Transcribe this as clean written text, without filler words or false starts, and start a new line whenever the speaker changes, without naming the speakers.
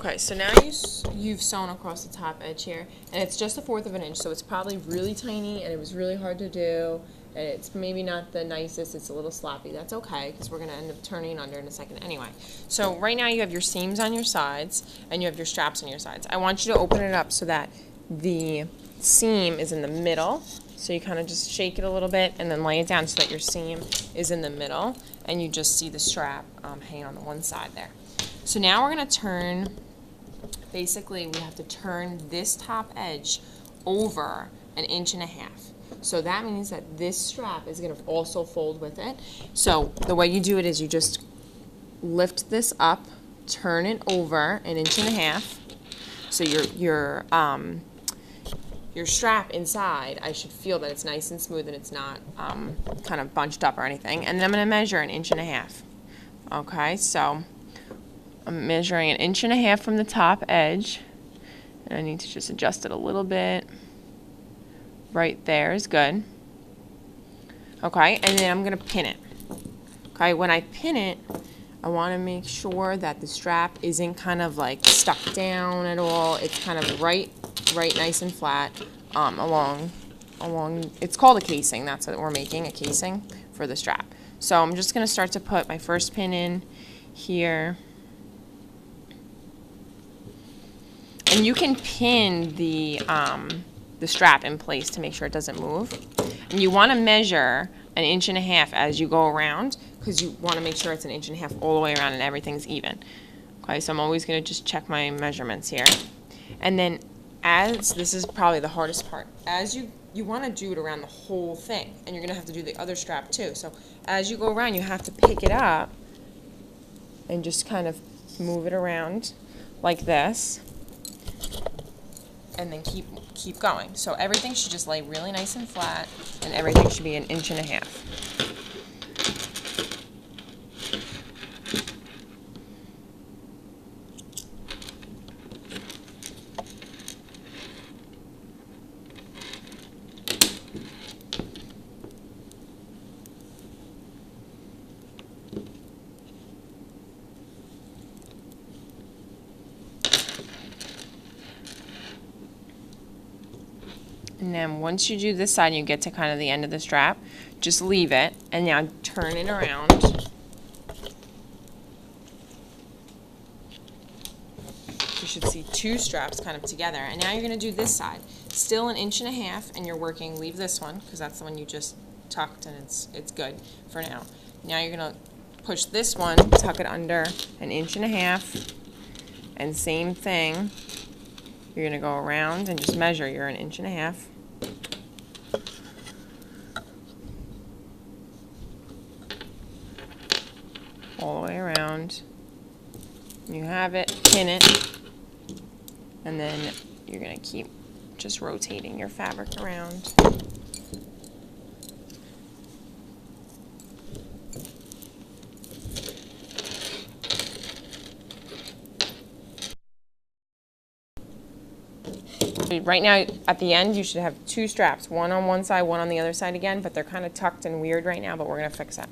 Okay, so now you've sewn across the top edge here, and it's just 1/4 of an inch, so it's probably really tiny, and it was really hard to do, and it's maybe not the nicest, it's a little sloppy. That's okay, because we're going to end up turning under in a second anyway. So right now you have your seams on your sides, and you have your straps on your sides. I want you to open it up so that the seam is in the middle, so you kind of just shake it a little bit, and then lay it down so that your seam is in the middle, and you just see the strap hanging on the one side there. So now we're going to turn, basically we have to turn this top edge over 1.5 inches. So that means that this strap is going to also fold with it. So the way you do it is you just lift this up, turn it over 1.5 inches. So your strap inside, I should feel that it's nice and smooth and it's not kind of bunched up or anything. And then I'm going to measure 1.5 inches. Okay, so I'm measuring 1.5 inches from the top edge, and I need to just adjust it a little bit. Right there is good. Okay, and then I'm going to pin it. Okay, when I pin it, I want to make sure that the strap isn't kind of like stuck down at all. It's kind of right nice and flat along, it's called a casing. That's what we're making, a casing for the strap. So I'm just going to start to put my first pin in here. And you can pin the strap in place to make sure it doesn't move. And you want to measure 1.5 inches as you go around, because you want to make sure it's 1.5 inches all the way around and everything's even. Okay, so I'm always going to just check my measurements here. And then this is probably the hardest part, as you want to do it around the whole thing, and you're going to have to do the other strap too. So as you go around, you have to pick it up and just kind of move it around like this, and then keep going. So everything should just lay really nice and flat, and everything should be 1.5 inches. And then once you do this side and you get to kind of the end of the strap, just leave it, and now turn it around. You should see 2 straps kind of together. And now you're going to do this side. Still 1.5 inches, and you're working, leave this one, because that's the one you just tucked, and it's good for now. Now you're going to push this one, tuck it under 1.5 inches, and same thing. You're going to go around and just measure your 1.5 inches. All the way around. You have it, pin it, and then you're going to keep just rotating your fabric around. Right now, at the end, you should have 2 straps, one on one side, one on the other side again, but they're kind of tucked and weird right now, but we're going to fix that.